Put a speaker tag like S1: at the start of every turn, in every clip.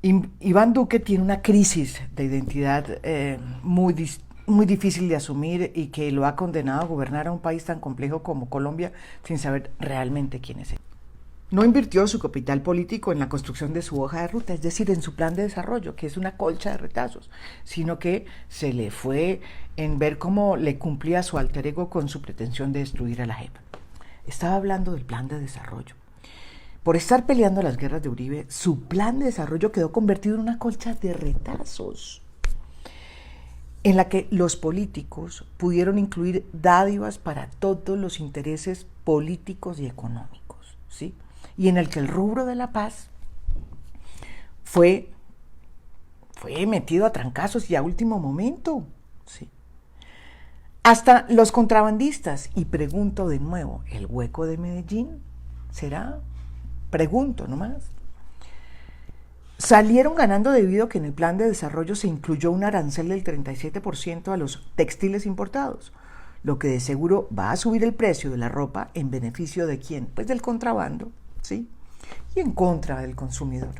S1: Iván Duque tiene una crisis de identidad muy difícil de asumir y que lo ha condenado a gobernar a un país tan complejo como Colombia sin saber realmente quién es él. No invirtió su capital político en la construcción de su hoja de ruta, es decir, en su plan de desarrollo, que es una colcha de retazos, sino que se le fue en ver cómo le cumplía su alter ego con su pretensión de destruir a la JEP. Estaba hablando del plan de desarrollo. Por estar peleando las guerras de Uribe, su plan de desarrollo quedó convertido en una colcha de retazos, en la que los políticos pudieron incluir dádivas para todos los intereses políticos y económicos, ¿sí? Y en el que el rubro de la paz fue metido a trancazos y a último momento, ¿sí? Hasta los contrabandistas, y pregunto de nuevo, ¿el hueco de Medellín será? Pregunto nomás. Salieron ganando debido a que en el plan de desarrollo se incluyó un arancel del 37% a los textiles importados, lo que de seguro va a subir el precio de la ropa en beneficio de quién, pues del contrabando, ¿sí? Y en contra del consumidor.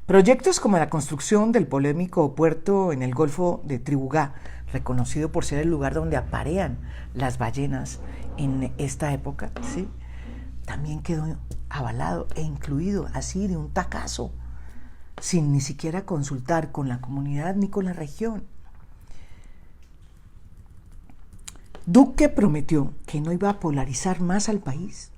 S1: Proyectos como la construcción del polémico puerto en el Golfo de Tribugá, reconocido por ser el lugar donde aparean las ballenas en esta época, ¿sí? También quedó avalado e incluido así de un tacazo, sin ni siquiera consultar con la comunidad ni con la región. Duque prometió que no iba a polarizar más al país,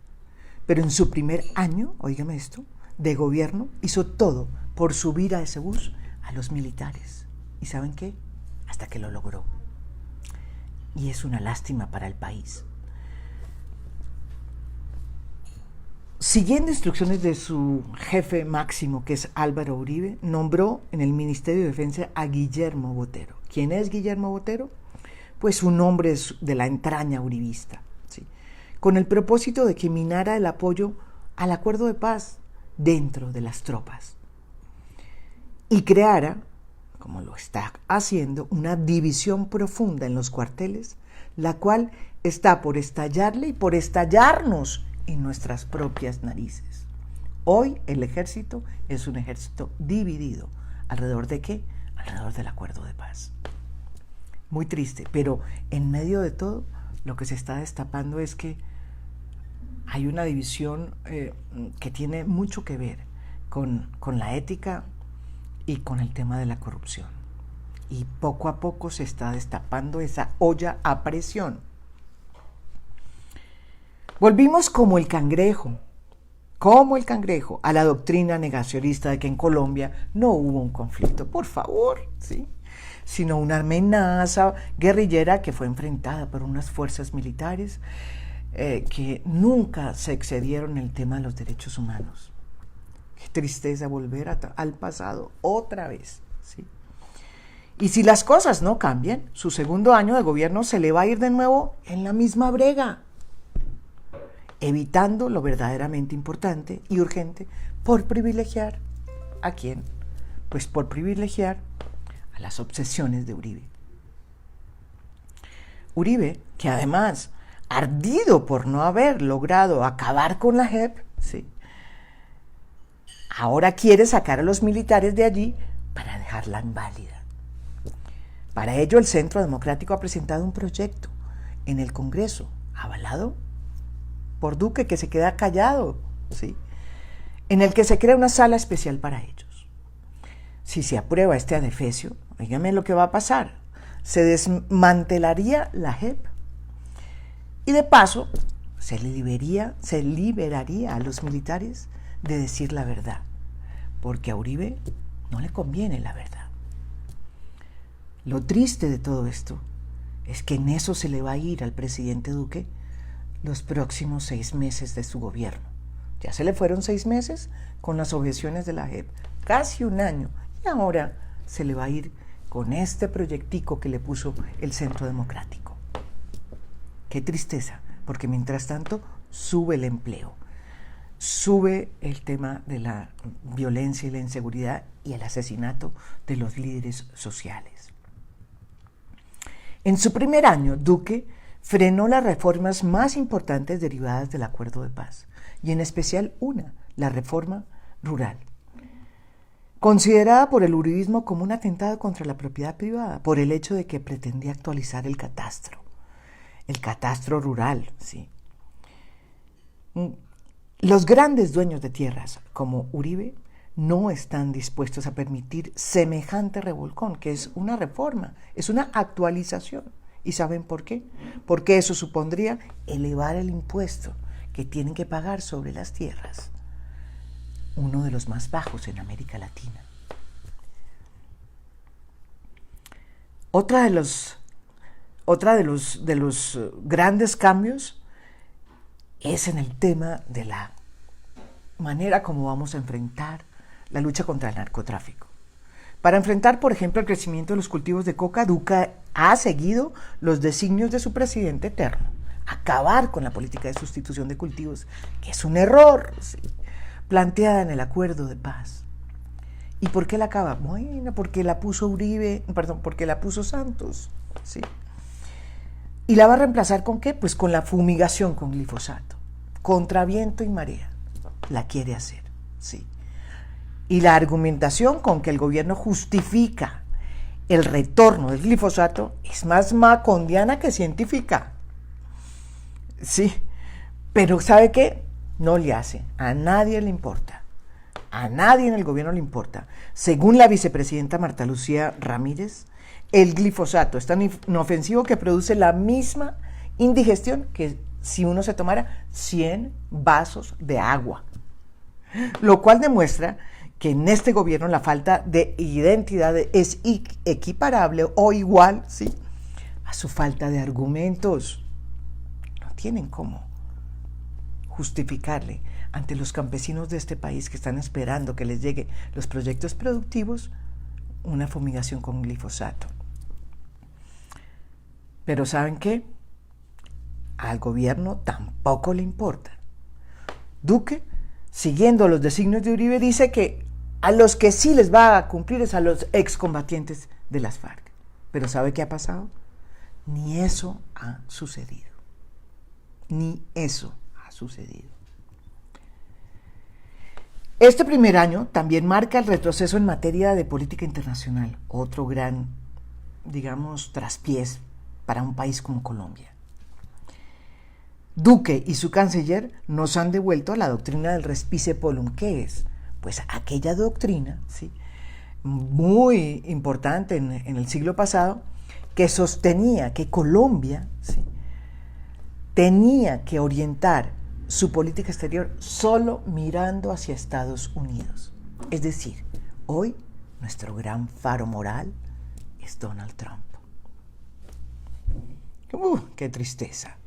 S1: pero en su primer año, óigame esto, de gobierno, hizo todo por subir a ese bus a los militares. ¿Y saben qué? Hasta que lo logró. Y es una lástima para el país. Siguiendo instrucciones de su jefe máximo, que es Álvaro Uribe, nombró en el Ministerio de Defensa a Guillermo Botero. ¿Quién es Guillermo Botero? Pues un hombre de la entraña uribista, ¿sí? Con el propósito de que minara el apoyo al acuerdo de paz dentro de las tropas y creara, como lo está haciendo, una división profunda en los cuarteles, la cual está por estallarle y por estallarnos en nuestras propias narices. Hoy el ejército es un ejército dividido. ¿Alrededor de qué? Alrededor del acuerdo de paz. Muy triste, pero en medio de todo lo que se está destapando es que hay una división que tiene mucho que ver con la ética y con el tema de la corrupción. Y poco a poco se está destapando esa olla a presión. Volvimos como el cangrejo, a la doctrina negacionista de que en Colombia no hubo un conflicto, por favor, ¿sí? Sino una amenaza guerrillera que fue enfrentada por unas fuerzas militares que nunca se excedieron en el tema de los derechos humanos. Qué tristeza volver al pasado otra vez, ¿sí? Y si las cosas no cambian, su segundo año de gobierno se le va a ir de nuevo en la misma brega, evitando lo verdaderamente importante y urgente por privilegiar ¿a quién? Pues por privilegiar a las obsesiones de Uribe. Uribe, que además, ardido por no haber logrado acabar con la JEP, ¿sí?, ahora quiere sacar a los militares de allí para dejarla inválida. Para ello, el Centro Democrático ha presentado un proyecto en el Congreso, avalado por Duque, que se queda callado, ¿sí?, en el que se crea una sala especial para ellos. Si se aprueba este adefesio, díganme lo que va a pasar. Se desmantelaría la JEP y de paso se liberaría a los militares de decir la verdad, porque a Uribe no le conviene la verdad. Lo triste de todo esto es que en eso se le va a ir al presidente Duque los próximos 6 meses de su gobierno. Ya se le fueron 6 meses con las objeciones de la JEP, casi un año, y ahora se le va a ir con este proyectico que le puso el Centro Democrático. Qué tristeza, porque mientras tanto sube el empleo, sube el tema de la violencia y la inseguridad y el asesinato de los líderes sociales. En su primer año, Duque frenó las reformas más importantes derivadas del acuerdo de paz, y en especial una, la reforma rural. considerada por el uribismo como un atentado contra la propiedad privada, por el hecho de que pretendía actualizar el catastro rural, ¿sí? Los grandes dueños de tierras, como Uribe, no están dispuestos a permitir semejante revolcón, que es una reforma, es una actualización. ¿Y saben por qué? Porque eso supondría elevar el impuesto que tienen que pagar sobre las tierras, uno de los más bajos en América Latina. Otra de los grandes cambios es en el tema de la manera como vamos a enfrentar la lucha contra el narcotráfico. Para enfrentar, por ejemplo, el crecimiento de los cultivos de coca, Duque ha seguido los designios de su presidente eterno: acabar con la política de sustitución de cultivos, que es un error, ¿sí?, planteada en el acuerdo de paz. ¿Y por qué la acaba? Bueno, porque la puso porque la puso Santos, ¿sí? ¿Y la va a reemplazar con qué? Pues con la fumigación con glifosato, contra viento y marea. La quiere hacer, ¿sí? Y la argumentación con que el gobierno justifica el retorno del glifosato es más macondiana que científica. Sí, pero ¿sabe qué? No le hace, a nadie le importa, a nadie en el gobierno le importa. Según la vicepresidenta Marta Lucía Ramírez, el glifosato es tan inofensivo que produce la misma indigestión que si uno se tomara 100 vasos de agua, lo cual demuestra que en este gobierno la falta de identidad es equiparable o igual, ¿sí?, a su falta de argumentos. No tienen cómo justificarle ante los campesinos de este país que están esperando que les lleguen los proyectos productivos una fumigación con glifosato. Pero ¿saben qué? Al gobierno tampoco le importa. Duque, siguiendo los designios de Uribe, dice que a los que sí les va a cumplir es a los excombatientes de las FARC. Pero ¿sabe qué ha pasado? Ni eso ha sucedido. Ni eso ha sucedido. Este primer año también marca el retroceso en materia de política internacional, otro gran, digamos, traspiés para un país como Colombia. Duque y su canciller nos han devuelto a la doctrina del respice polum. ¿Qué es? Pues aquella doctrina, ¿sí?, muy importante en el siglo pasado, que sostenía que Colombia, ¿sí?, tenía que orientar su política exterior solo mirando hacia Estados Unidos. Es decir, hoy nuestro gran faro moral es Donald Trump. ¡Qué tristeza!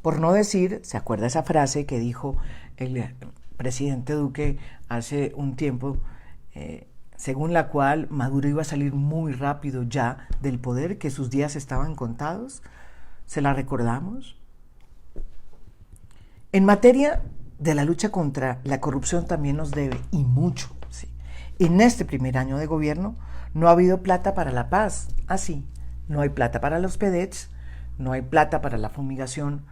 S1: Por no decir, ¿se acuerda esa frase que dijo el presidente Duque hace un tiempo, según la cual Maduro iba a salir muy rápido ya del poder, que sus días estaban contados? ¿Se la recordamos? En materia de la lucha contra la corrupción también nos debe, y mucho, ¿sí? En este primer año de gobierno no ha habido plata para la paz. Así, no hay plata para los PEDETs, no hay plata para la fumigación,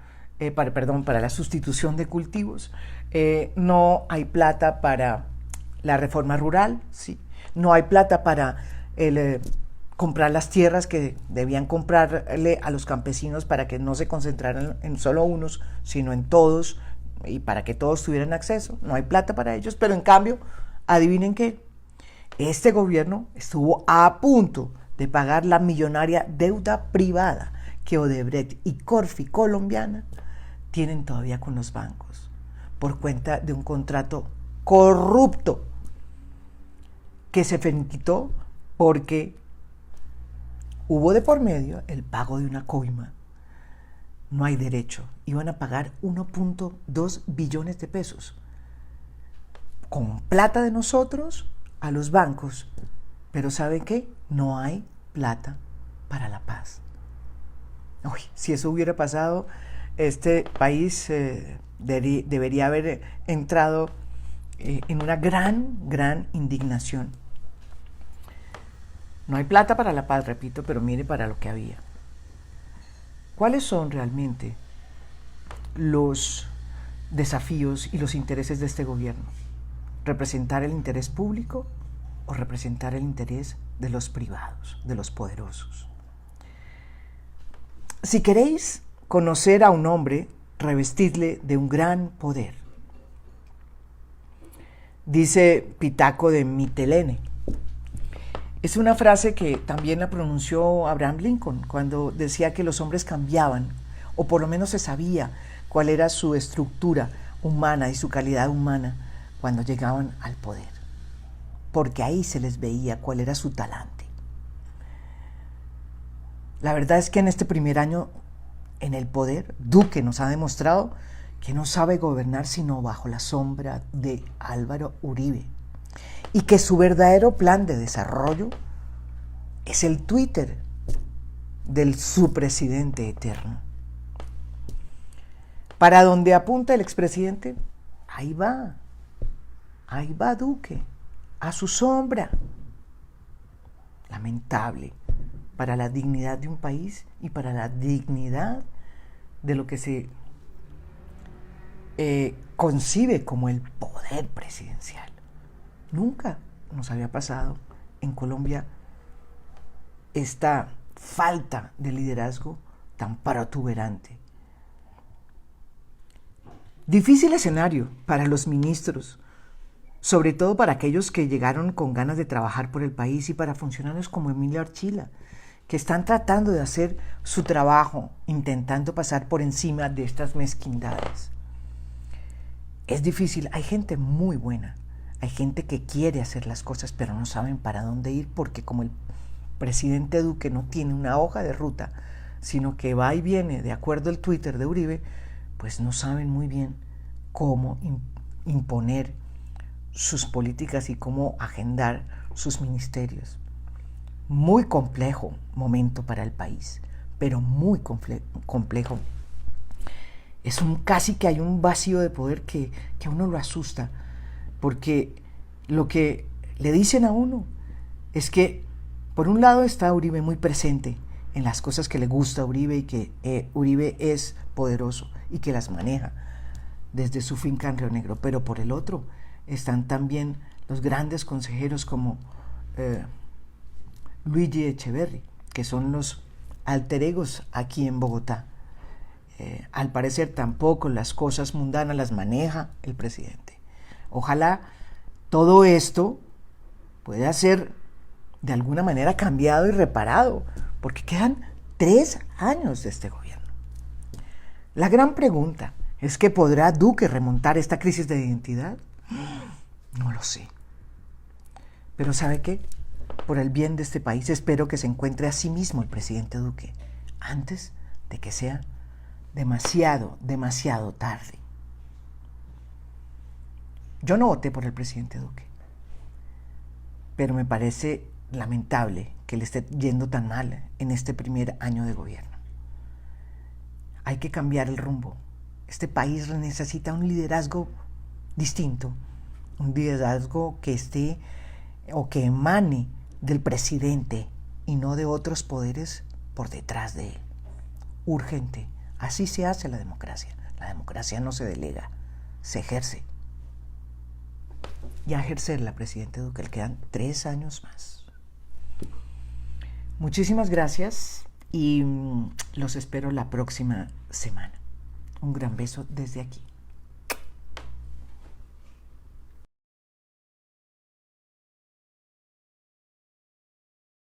S1: para la sustitución de cultivos, no hay plata para la reforma rural, ¿sí?, no hay plata para comprar las tierras que debían comprarle a los campesinos para que no se concentraran en solo unos, sino en todos, y para que todos tuvieran acceso. No hay plata para ellos, pero en cambio, adivinen qué, este gobierno estuvo a punto de pagar la millonaria deuda privada que Odebrecht y Corfi colombiana tienen todavía con los bancos, por cuenta de un contrato corrupto que se finiquitó porque hubo de por medio el pago de una coima. No hay derecho. Iban a pagar 1.2 billones de pesos con plata de nosotros a los bancos. Pero ¿saben qué? No hay plata para la paz. Uy, si eso hubiera pasado, este país debería haber entrado en una gran indignación. No hay plata para la paz, repito, pero mire para lo que había. ¿Cuáles son realmente los desafíos y los intereses de este gobierno? representar el interés público o representar el interés de los privados, de los poderosos. Si queréis conocer a un hombre, revestidle de un gran poder. Dice Pitaco de Mitilene. Es una frase que también la pronunció Abraham Lincoln cuando decía que los hombres cambiaban, o por lo menos se sabía cuál era su estructura humana y su calidad humana cuando llegaban al poder, porque ahí se les veía cuál era su talante. La verdad es que en este primer año en el poder, Duque nos ha demostrado que no sabe gobernar sino bajo la sombra de Álvaro Uribe, y que su verdadero plan de desarrollo es el Twitter del su presidente eterno. Para donde apunta el expresidente, ahí va Duque, a su sombra. Lamentable para la dignidad de un país y para la dignidad de lo que se concibe como el poder presidencial. Nunca nos había pasado en Colombia esta falta de liderazgo tan protuberante. Difícil escenario para los ministros, sobre todo para aquellos que llegaron con ganas de trabajar por el país, y para funcionarios como Emilio Archila, que están tratando de hacer su trabajo, intentando pasar por encima de estas mezquindades. Es difícil, hay gente muy buena, hay gente que quiere hacer las cosas, pero no saben para dónde ir, porque como el presidente Duque no tiene una hoja de ruta, sino que va y viene de acuerdo al Twitter de Uribe, pues no saben muy bien cómo imponer sus políticas y cómo agendar sus ministerios. Muy complejo momento para el país, pero muy complejo. Es casi que hay un vacío de poder que a uno lo asusta, porque lo que le dicen a uno es que por un lado está Uribe muy presente en las cosas que le gusta a Uribe, y que Uribe es poderoso y que las maneja desde su finca en Río Negro, pero por el otro están también los grandes consejeros como Luigi Echeverri, que son los alter egos aquí en Bogotá. Al parecer tampoco las cosas mundanas las maneja el presidente. Ojalá todo esto pueda ser de alguna manera cambiado y reparado, porque quedan 3 años de este gobierno. La gran pregunta es que ¿podrá Duque remontar esta crisis de identidad? No lo sé. Pero ¿sabe qué? Por el bien de este país espero que se encuentre a sí mismo el presidente Duque antes de que sea demasiado tarde. Yo no voté por el presidente Duque, pero me parece lamentable que le esté yendo tan mal en este primer año de gobierno. Hay que cambiar el rumbo. Este país necesita un liderazgo distinto, un liderazgo que esté o que emane del presidente y no de otros poderes por detrás de él. Urgente. Así se hace la democracia. La democracia no se delega, se ejerce. Y a ejercerla, presidente Duque, le quedan 3 años más. Muchísimas gracias y los espero la próxima semana. Un gran beso desde aquí.